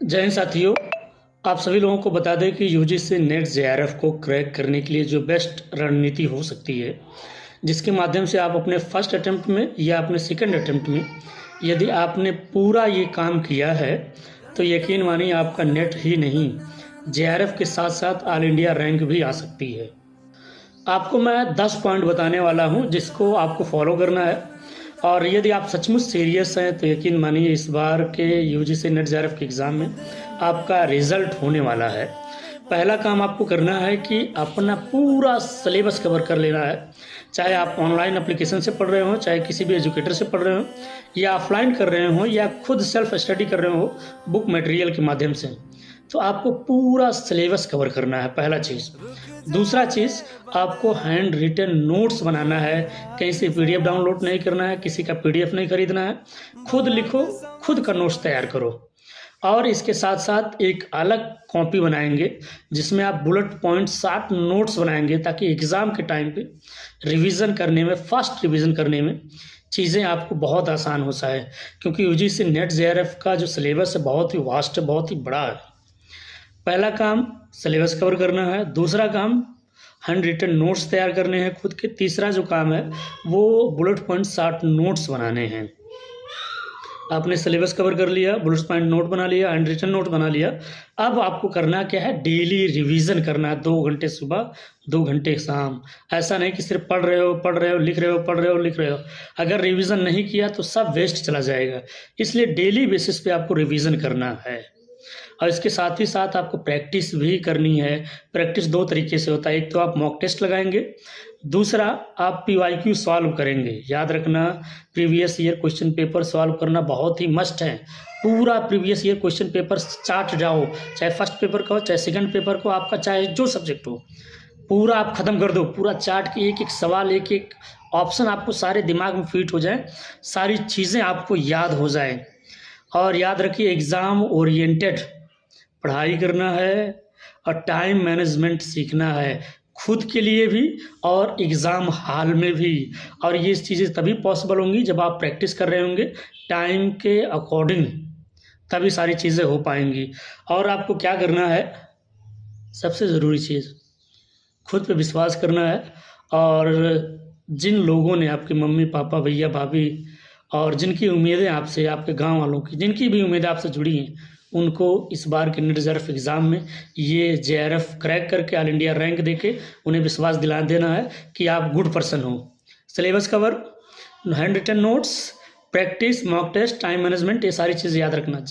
जय हिंद साथियों। आप सभी लोगों को बता दें कि यूजीसी नेट जेआरएफ को क्रैक करने के लिए जो बेस्ट रणनीति हो सकती है, जिसके माध्यम से आप अपने फर्स्ट अटेम्प्ट में या अपने सेकंड अटेम्प्ट में यदि आपने पूरा ये काम किया है तो यकीन मानिए आपका नेट ही नहीं, जेआरएफ के साथ साथ ऑल इंडिया रैंक भी आ सकती है। आपको मैं 10 पॉइंट बताने वाला हूं जिसको आपको फॉलो करना है, और यदि आप सचमुच सीरियस हैं तो यकीन मानिए इस बार के यूजीसी नेट जेआरएफ के एग्ज़ाम में आपका रिज़ल्ट होने वाला है। पहला काम आपको करना है कि अपना पूरा सिलेबस कवर कर लेना है, चाहे आप ऑनलाइन एप्लीकेशन से पढ़ रहे हो, चाहे किसी भी एजुकेटर से पढ़ रहे हो, या ऑफलाइन कर रहे हो, या खुद सेल्फ स्टडी कर रहे हो बुक मटेरियल के माध्यम से। तो आपको पूरा सिलेबस कवर करना है, पहला चीज़। दूसरा चीज़, आपको हैंड रिटन नोट्स बनाना है, कहीं से पीडीएफ डाउनलोड नहीं करना है, किसी का पीडीएफ नहीं खरीदना है, खुद लिखो, खुद का नोट्स तैयार करो। और इसके साथ साथ एक अलग कॉपी बनाएंगे जिसमें आप बुलेट पॉइंट 60 नोट्स बनाएंगे, ताकि एग्ज़ाम के टाइम पे रिवीजन करने में, फास्ट रिवीजन करने में चीज़ें आपको बहुत आसान हो जाए, क्योंकि यूजीसी नेट जेआरएफ का जो सिलेबस है बहुत ही वास्ट है, बहुत ही बड़ा है। पहला काम सिलेबस कवर करना है, दूसरा काम हैंड रिटन नोट्स तैयार करने हैं खुद के, तीसरा जो काम है वो बुलेट पॉइंट 60 नोट्स बनाने हैं। आपने सिलेबस कवर कर लिया, बुलेट पॉइंट नोट बना लिया, हैंड रिटन नोट बना लिया। अब आपको करना क्या है, डेली रिवीजन करना है, 2 घंटे सुबह 2 घंटे शाम। ऐसा नहीं कि सिर्फ पढ़ रहे हो लिख रहे हो, पढ़ रहे हो लिख रहे हो। अगर रिवीजन नहीं किया तो सब वेस्ट चला जाएगा, इसलिए डेली बेसिस पे आपको रिवीजन करना है। और इसके साथ ही साथ आपको प्रैक्टिस भी करनी है। प्रैक्टिस 2 तरीके से होता है, एक तो आप मॉक टेस्ट लगाएंगे, दूसरा आप पीवाईक्यू सॉल्व करेंगे। याद रखना, previous year question paper solve करना बहुत ही मस्ट है। पूरा प्रीवियस ईयर क्वेश्चन पेपर चाट जाओ, चाहे फर्स्ट पेपर का हो, चाहे सेकंड पेपर को, आपका चाहे जो सब्जेक्ट हो, पूरा आप ख़त्म कर दो। पूरा चाट के एक एक सवाल, एक एक ऑप्शन आपको सारे दिमाग में फिट हो जाए, सारी चीज़ें आपको याद हो जाए। और याद रखिए, एग्ज़ाम ओरिएंटेड पढ़ाई करना है और टाइम मैनेजमेंट सीखना है, खुद के लिए भी और एग्ज़ाम हॉल में भी। और ये चीज़ें तभी पॉसिबल होंगी जब आप प्रैक्टिस कर रहे होंगे टाइम के अकॉर्डिंग, तभी सारी चीज़ें हो पाएंगी। और आपको क्या करना है, सबसे ज़रूरी चीज़, खुद पे विश्वास करना है। और जिन लोगों ने, आपके मम्मी पापा, भैया भाभी, और जिनकी उम्मीदें आपसे, आपके गांव वालों की जिनकी भी उम्मीदें आपसे जुड़ी हैं, उनको इस बार के नेट जेआरएफ एग्ज़ाम में ये जेआरएफ क्रैक करके ऑल इंडिया रैंक देके उन्हें विश्वास दिला देना है कि आप गुड पर्सन हो। Syllabus cover, handwritten notes, practice, mock test, time management, ये सारी चीज़ें याद रखना।